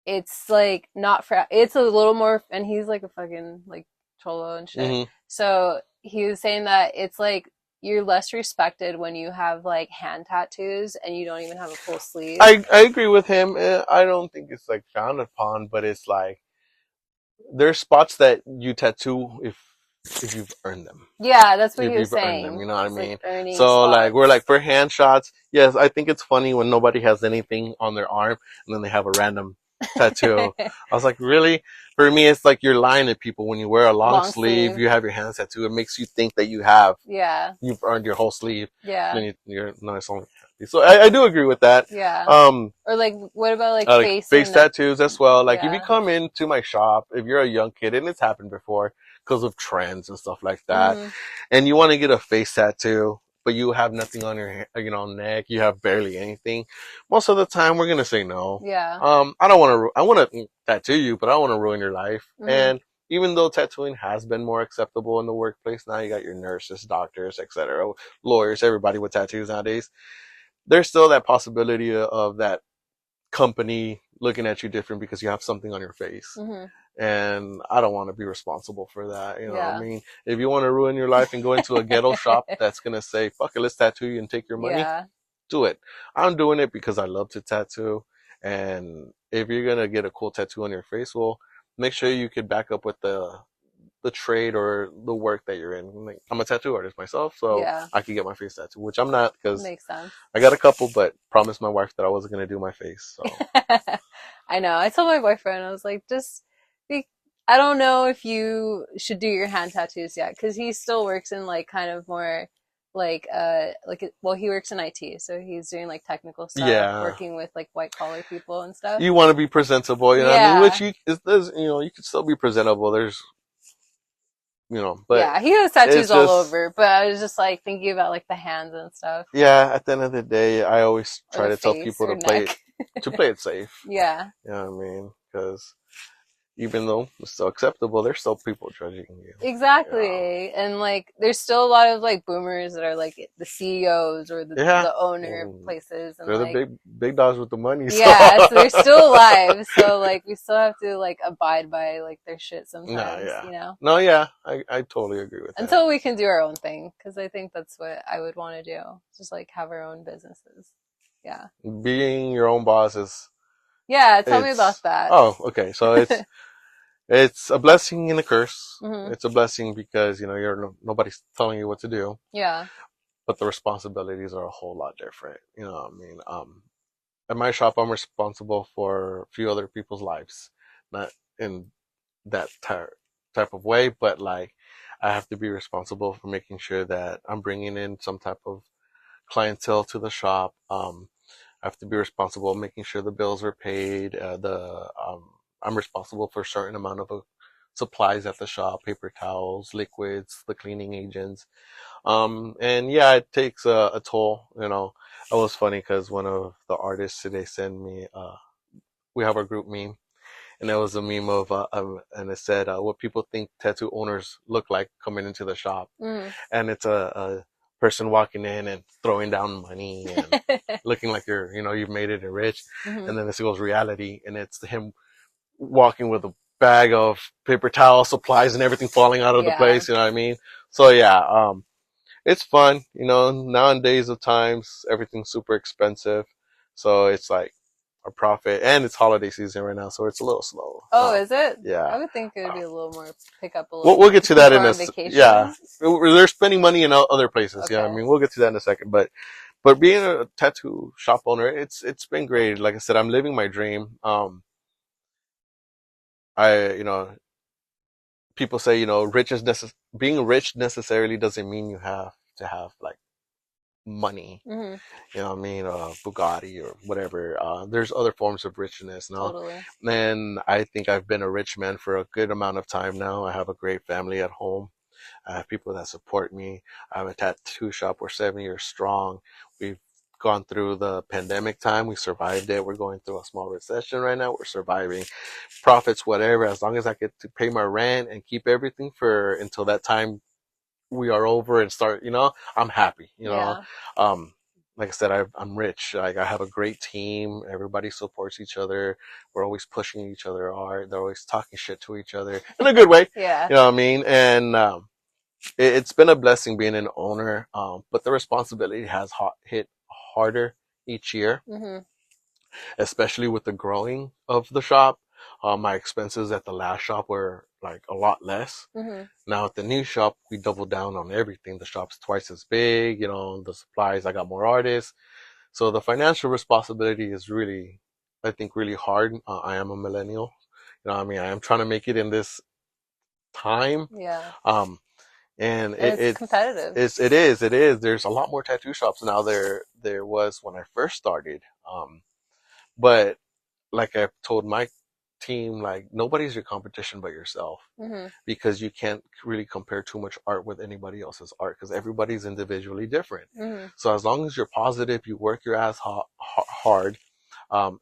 it's like not it's a little more, and he's like a fucking like cholo and shit. Mm-hmm. So he was saying that it's like you're less respected when you have like hand tattoos and you don't even have a full sleeve. I agree with him. I don't think it's like frowned upon, but it's like there's spots that you tattoo if you've earned them. Yeah, that's what If he was you've earned them, you saying. know what I It's like mean? earning So like we're like spots. for hand shots, yes, I think it's funny when nobody has anything on their arm and then they have a random tattoo. I was like, really? For me, it's like you're lying to people when you wear a long Long sleeve, sleeve. you have your hands tattoo. It makes you think that Yeah. you've earned your whole sleeve. Yeah. Then you're no, it's only. So I do agree with that. Yeah. Um, Or like, what about like like face or face neck? tattoos as well. Like if you Yeah. come into my shop, if you're a young kid, and it's happened before because of trends and stuff like that, Mm-hmm. and you want to get a face tattoo, but you have nothing on your neck, you have barely anything. Most of the time, we're gonna say no. Yeah. I don't want to. I want to tattoo you, but I don't want to ruin your life. Mm-hmm. And even though tattooing has been more acceptable in the workplace, now you got your nurses, doctors, etc., lawyers, everybody with tattoos nowadays. There's still that possibility of that company looking at you different because you have something on your face. Mm-hmm. And I don't want to be responsible for that. You know what I Yeah. mean? If you want to ruin your life and go into a ghetto shop that's going to say, fuck it, let's tattoo you and take your money, Yeah. do it. I'm doing it because I love to tattoo. And if you're going to get a cool tattoo on your face, well, make sure you could back up with the trade or the work that you're in. Like, I'm a tattoo artist myself, so Yeah. I could get my face tattooed, which I'm not because Makes sense. I got a couple, but promised my wife that I wasn't going to do my face. So I know. I told my boyfriend, I was like, just be, I don't know if you should do your hand tattoos yet, because he still works in like kind of more well, he works in IT, so he's doing like technical stuff, yeah, working with like white collar people and stuff. you want to be presentable, you know what I mean? Which Yeah. you can still be presentable. There's, but Yeah, he has tattoos it's all just, over, but I was just like thinking about like the hands and stuff, yeah, at the end of the day, I always or try the to tell face people or neck. to play it safe. Yeah. You know what I mean? Because even though it's still acceptable, there's still people judging you. Exactly. And like there's still a lot of like boomers that are like the CEOs or Yeah. the owner of Well, places, and they're the like big dogs with the money, so. yeah, so they're still alive. So like we still have to like abide by like their shit No, sometimes, yeah. you know? No, yeah. I totally agree with that. Until we can do our own thing, because I think that's what I would want to do. Just like have our own businesses. Yeah. Being your own boss is, Yeah, tell me about it's, that. oh, okay. So it's a blessing and a curse. Hmm. It's a blessing because, nobody's telling you what to do, Yeah. but the responsibilities are a whole lot different. You know what I mean? At my shop, I'm responsible for a few other people's lives, not in that type of way, but like I have to be responsible for making sure that I'm bringing in some type of clientele to the shop. I have to be responsible making sure the bills are paid. I'm responsible for a certain amount of supplies at the shop, paper towels, liquids, the cleaning agents. And yeah, it takes a toll. It was funny because one of the artists today sent me. We have our group meme, and there was a meme of and it said what people think tattoo owners look like coming into the shop, Mm. and it's a person walking in and throwing down money and looking like you've made it and rich, Hmm. and then this goes reality, and it's him walking with a bag of paper towel supplies and everything falling out of the Yeah. place. You know what I mean? So yeah, it's fun. Nowadays of times everything's super expensive, so it's like a profit, and it's holiday season right now, so it's a little slow. Oh, is it? Yeah. I would think it would be a little more pick up a little We'll more get because to that people in are on this. Yeah, vacation. they're spending money in other places. Yeah, I Okay. mean, we'll get to that in a second. But being a tattoo shop owner, it's been great. Like I said, I'm living my dream. I people say being rich necessarily doesn't mean you have to have like money. Hmm. You know what I mean? Bugatti or whatever. There's other forms of richness now. Totally. And I think I've been a rich man for a good amount of time now. I have a great family at home. I have people that support me. I have a tattoo shop. We're 7 years strong. We've gone through the pandemic time. We survived it. We're going through a small recession right now. We're surviving. Profits, whatever. As long as I get to pay my rent and keep everything for until that time we are over and start, I'm happy, Yeah. Um, like I said, I'm rich. Like I have a great team. Everybody supports each other. We're always pushing each other hard. They're always talking shit to each other in a good way. Yeah. You know what I mean? And, it's been a blessing being an owner, but the responsibility has hit harder each year, Mm-hmm. especially with the growing of the shop. My expenses at the last shop were like a lot less. Mm-hmm. Now at the new shop, we doubled down on everything. The shop's twice as big, you know, the supplies, I got more artists. So the financial responsibility is really, I think, really hard. I am a millennial. You know what I mean? I am trying to make it in this time. Yeah. Um, and And it's competitive. it is. There's a lot more tattoo shops now there was when I first started. But like I told my team, like nobody's your competition but yourself, Mm-hmm. because you can't really compare too much art with anybody else's art because everybody's individually different. Mm-hmm. So as long as you're positive, you work your ass hard,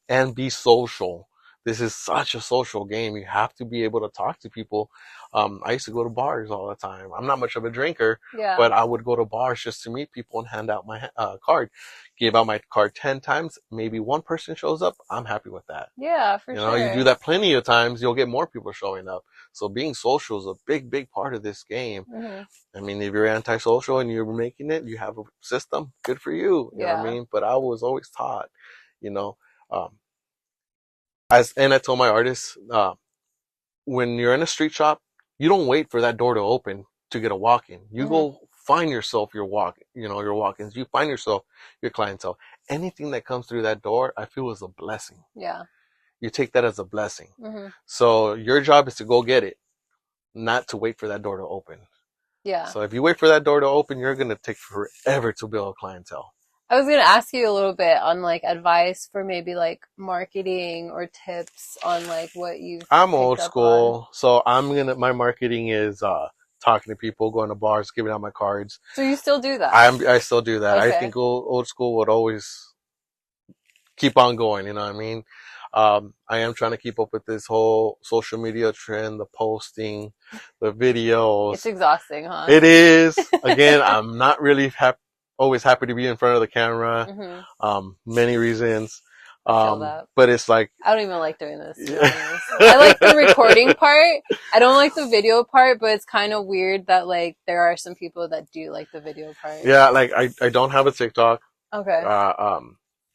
and be social. This is such a social game. You have to be able to talk to people. I used to go to bars all the time. I'm not much of a drinker, Yeah. but I would go to bars just to meet people and hand out my card. Give out my card 10 times. Maybe one person shows up. I'm happy with that. Yeah, for You know, you sure. do that plenty of times, you'll get more people showing up. So being social is a big, big part of this game. Mm-hmm. I mean, if you're antisocial and you're making it, you have a system, good for you. You know what I Yeah. mean? But I was always taught, you know, um, and I told my artists, when you're in a street shop, you don't wait for that door to open to get a walk-in. You Mm-hmm. go find yourself your your walk-ins. You find yourself your clientele. Anything that comes through that door, I feel is a blessing. Yeah. You take that as a blessing. Mm-hmm. So your job is to go get it, not to wait for that door to open. Yeah. So if you wait for that door to open, you're going to take forever to build a clientele. I was gonna ask you a little bit on like advice for maybe like marketing or tips on like what you've I'm picked old up on. school, so my marketing is talking to people, going to bars, giving out my cards. So you still do that? I still do that. I Okay. think old school would always keep on going, you know what I mean? I am trying to keep up with this whole social media trend, the posting, the videos. It's exhausting, huh? It is. Again, I'm not really always happy to be in front of the camera. Mm-hmm. Many reasons. I feel that. But it's like, I don't even like doing this, to be honest. I like the recording part. I don't like the video part, but it's kind of weird that like there are some people that do like the video part. yeah, like I don't have a TikTok. Okay.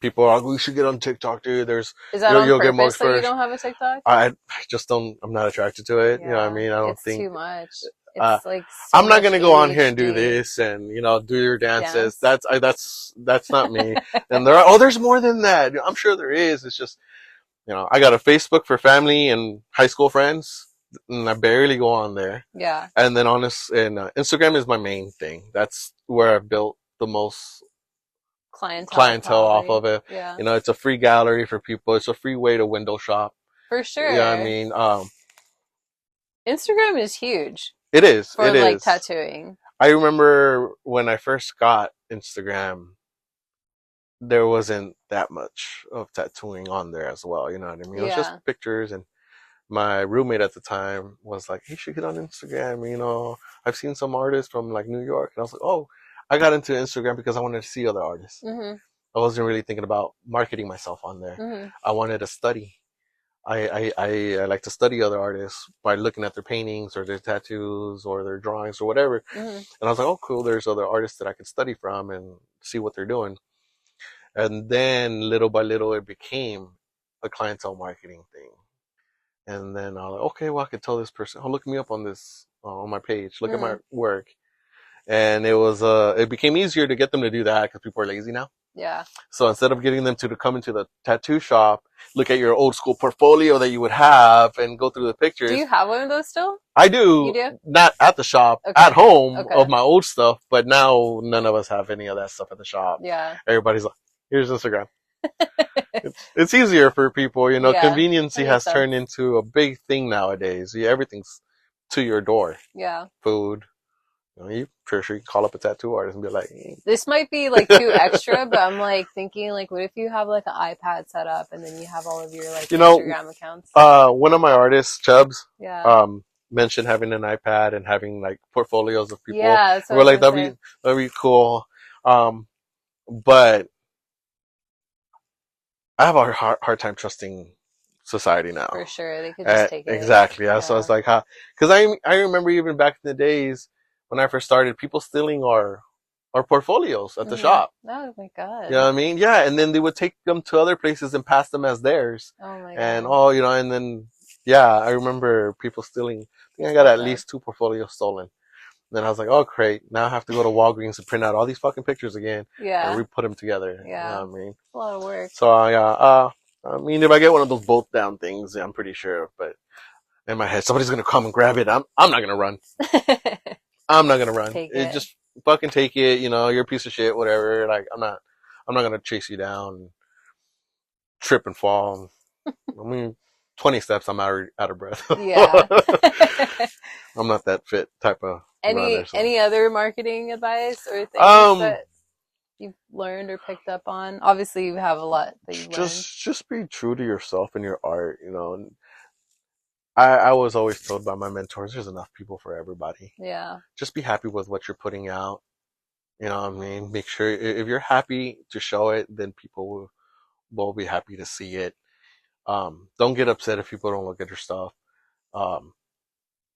People are like, we should get on TikTok, dude. Is that on you'll get more purpose that you don't have a TikTok? I just don't, I'm not attracted to it. Yeah, You know what I mean? I don't it's think too much. Uh, It's like so I'm not much gonna go on here and do ADHD. this and do your dances. Dance. That's not me. And there's more than that. I'm sure there is. It's just I got a Facebook for family and high school friends, and I barely go on there. Yeah. And then Instagram is my main thing. That's where I built the most clientele off of it. Yeah. It's a free gallery for people. It's a free way to window shop. For sure. You know what I mean? Instagram is huge. It is. For it like is. tattooing. I remember when I first got Instagram, there wasn't that much of tattooing on there as well. You know what I mean? It was just pictures, and my roommate at the time was like, "You should get on Instagram. I've seen some artists from like New York," and I was like, "Oh, I got into Instagram because I wanted to see other artists. Mm-hmm. I wasn't really thinking about marketing myself on there. Mm-hmm. I wanted to study. I like to study other artists by looking at their paintings or their tattoos or their drawings or whatever. Mm-hmm. And I was like, oh, cool. There's other artists that I could study from and see what they're doing." And then little by little, it became a clientele marketing thing. And then I was like, okay, well, I could tell this person, oh, look me up on this, on my page, look at my work. And it became easier to get them to do that because people are lazy now. Yeah. So instead of getting them to come into the tattoo shop, look at your old school portfolio that you would have and go through the pictures. Do you have one of those still? I do. You do? Not at the shop, okay. at home okay. of my old stuff, but now none of us have any of that stuff at the shop. Yeah. Everybody's like, here's Instagram. it's easier for people, Yeah, conveniency has turned into a big thing nowadays. Everything's to your door. Yeah. Food. You pretty sure you call up a tattoo artist and be like, this might be like too extra, but I'm like thinking like, what if you have like an iPad set up and then you have all of your like Instagram accounts? One of my artists, Chubbs, yeah. Mentioned having an iPad and having like portfolios of people. Yeah, we're like, that'd be cool. But I have a hard time trusting society now. For sure, they could just take it. Exactly. Yeah. So it's like, because I remember even back in the days when I first started, people stealing our portfolios at the shop. Oh my god. You know what I mean? Yeah, and then they would take them to other places and pass them as theirs. Oh my And god. you know, and then yeah, I remember people stealing. I think I got at least 2 portfolios stolen. Then I was like, oh great, now I have to go to Walgreens and print out all these fucking pictures again and Yeah. re-put them together. Yeah. You know what I mean? It's a lot of work. So yeah, I mean, if I get one of those bolt down things, I'm pretty sure. But in my head, somebody's gonna come and grab it. I'm not gonna run. I'm not gonna run. Take It it. just fucking take it. You know, you're a piece of shit. Whatever. Like I'm not gonna chase you down, trip and fall. I mean, 20 steps, I'm out of breath. Yeah. I'm not that fit type of runner. So. Any other marketing advice or things that you've learned or picked up on? Obviously, you have a lot that you've learned. Just be true to yourself and your art. You know, and I was always told by my mentors, there's enough people for everybody. Yeah. Just be happy with what you're putting out. You know what I mean? Make sure if you're happy to show it, then people will be happy to see it. Don't get upset if people don't look at your stuff.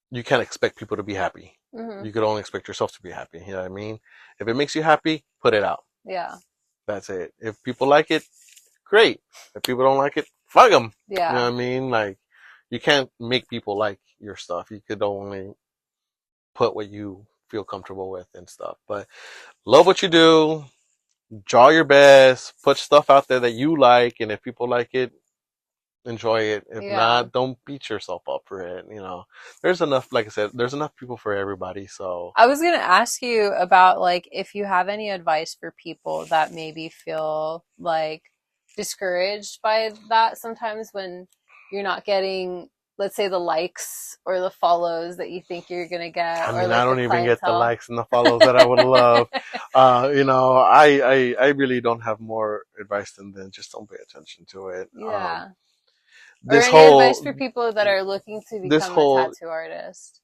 You can't expect people to be happy. Mm-hmm. You could only expect yourself to be happy. You know what I mean? If it makes you happy, put it out. Yeah. That's it. If people like it, great. If people don't like it, fuck them. Yeah. You know what I mean? Like, you can't make people like your stuff. You could only put what you feel comfortable with and stuff. But love what you do. Draw your best. Put stuff out there that you like. And if people like it, enjoy it. If not, don't beat yourself up for it. You know, there's enough, like I said, there's enough people for everybody. So I was going to ask you about like if you have any advice for people that maybe feel like discouraged by that sometimes when you're not getting, let's say, the likes or the follows that you think you're going to get. I mean, or like I don't even clientele. get the likes and the follows that I would love. You know, I really don't have more advice than just don't pay attention to it. Yeah. This or any whole advice for people that are looking to become a tattoo artist?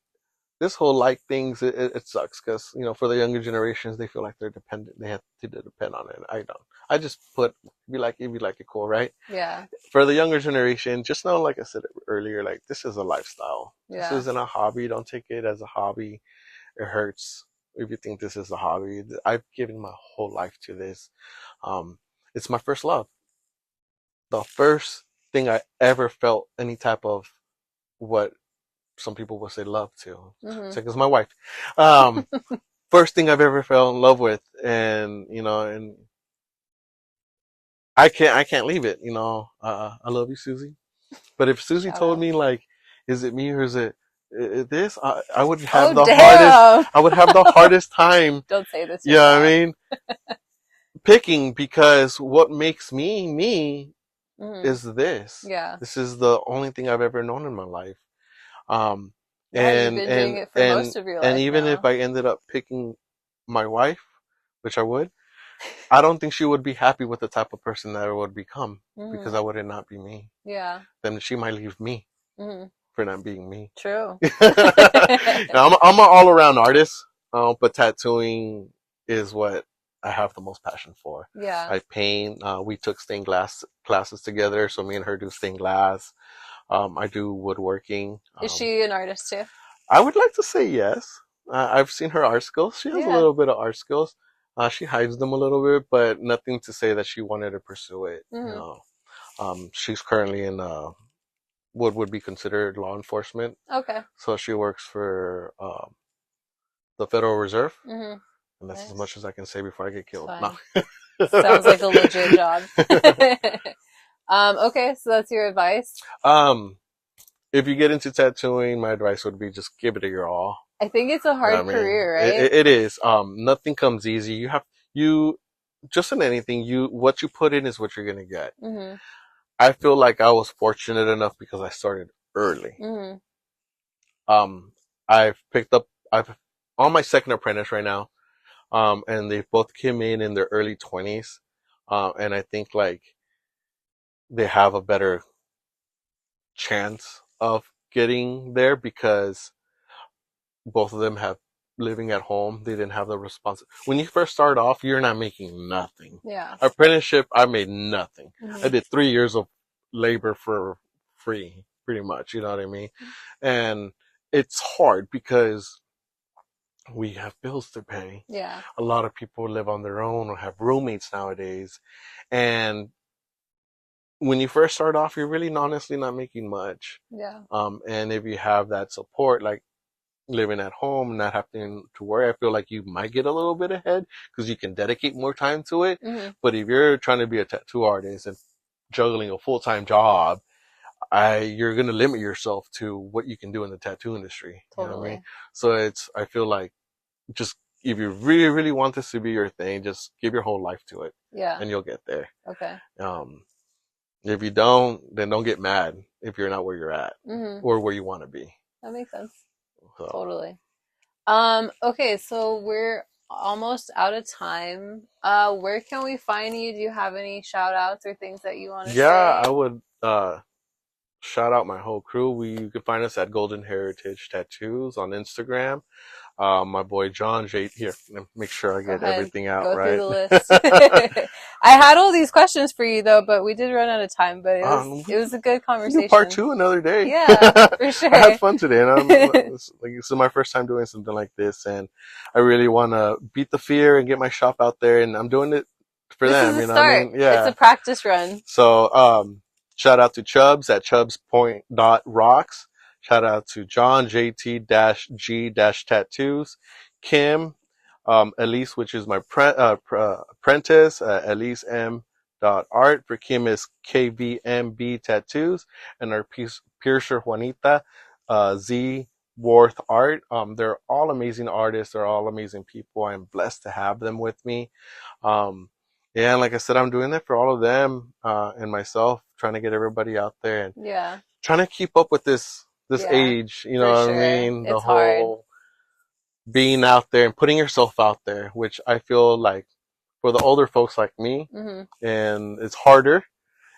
This whole like things, it sucks because, you know, for the younger generations, they feel like they're dependent. They have to depend on it. I don't. I just put, be like it, cool, right? Yeah. For the younger generation, just know, like I said earlier, like this is a lifestyle. Yeah. This isn't a hobby. Don't take it as a hobby. It hurts if you think this is a hobby. I've given my whole life to this. It's my first love. The first thing I ever felt any type of what some people would say love to. Mm-hmm. It's like, it's my wife. First thing I've ever fell in love with, and you know, and I can't leave it. You know, I love you, Susie. But if Susie told me like, is it me or is it this? I would have hardest. I would have the hardest time. Don't say this. You know what I mean? Picking, because what makes me me is this. Yeah. This is the only thing I've ever known in my life. You've been doing it for most of your life. And even if I ended up picking my wife, which I would, I don't think she would be happy with the type of person that I would become, because I would not be me. Yeah. Then she might leave me for not being me. True. Now, I'm an all around artist, but tattooing is what I have the most passion for. Yeah. I paint. We took stained glass classes together, so me and her do stained glass. I do woodworking. Is she an artist too? I would like to say yes. I've seen her art skills. She has a little bit of art skills. She hides them a little bit, but nothing to say that she wanted to pursue it. You know, she's currently in what would be considered law enforcement. Okay. So she works for the Federal Reserve, and that's as much as I can say before I get killed. No. Sounds like a legit job. Okay, so that's your advice. If you get into tattooing, my advice would be just give it your all. I think it's a hard career, right? It is. Nothing comes easy. You just in anything, what you put in is what you're gonna get. I feel like I was fortunate enough because I started early. I've on my second apprentice right now, and they both came in their early 20s, and I think like they have a better chance of getting there because both of them have living at home. They didn't have the when you first start off, you're not making nothing. Yeah. Apprenticeship, I made nothing. I did 3 years of labor for free, pretty much. You know what I mean? And it's hard because We have bills to pay. Yeah. A lot of people live on their own or have roommates nowadays. And when you first start off, you're really honestly not making much. Yeah. And if you have that support, like living at home, not having to worry, I feel like you might get a little bit ahead because you can dedicate more time to it. Hmm. But if you're trying to be a tattoo artist and juggling a full-time job, you're going to limit yourself to what you can do in the tattoo industry. You know what I mean? Totally. So I feel like just if you really, really want this to be your thing, just give your whole life to it Yeah. and you'll get there. Okay. If you don't, then don't get mad if you're not where you're at Hmm. or where you want to be. That makes sense. So, Totally. Okay, so we're almost out of time. Where can we find you? Do you have any shout outs or things that you want to yeah, I say? would, shout out my whole crew. You can find us at Golden Heritage Tattoos on Instagram. My boy John J. Here, make sure I Go get ahead, everything out go through right. the list. I had all these questions for you though, but we did run out of time, but it We was a good can do part conversation. two another day. Yeah, I for had sure. fun today, and this is my first time doing something like this, and I really want to beat the fear and get my shop out there, and I'm doing it for This is them. a You know what I start. mean? It's a Yeah. practice run. So, shout out to Chubbs at chubbspoint.rocks. Shout out to John JT-G-Tattoos. Kim, Elise, which is my apprentice, Elise M. Art. For Kim is KVMB Tattoos. And our piercer Juanita, Z. Worth Art. They're all amazing artists. They're all amazing people. I'm blessed to have them with me. Um, yeah, and like I said, I'm doing it for all of them and myself, trying to get everybody out there and Yeah, trying to keep up with this yeah, age. You know for what I sure. mean? The It's hard. whole being out there and putting yourself out there, which I feel like for the older folks like me, Hmm. and it's harder,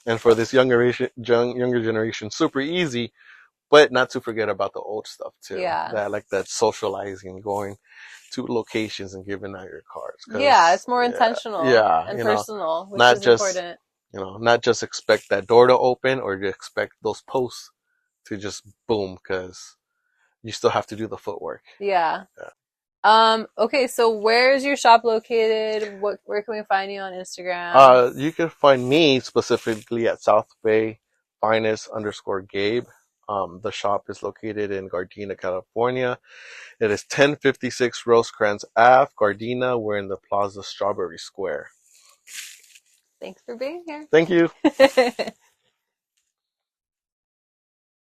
and for this younger generation, super easy. But not to forget about the old stuff too. Yeah. That like that socializing, going to locations and giving out your cards. Yeah, Cause it's more yeah, intentional yeah, and personal, which not is just important. not just expect that door to open or to expect those posts to just boom, because you still have to do the footwork. Yeah. Yeah. Okay, so where's your shop located? Where can we find you on Instagram? You can find me specifically at South Bay Finest _ Gabe. The shop is located in Gardena, California. It is 1056 Rosecrans Ave, Gardena. We're in the Plaza Strawberry Square. Thanks for being Thank you. here.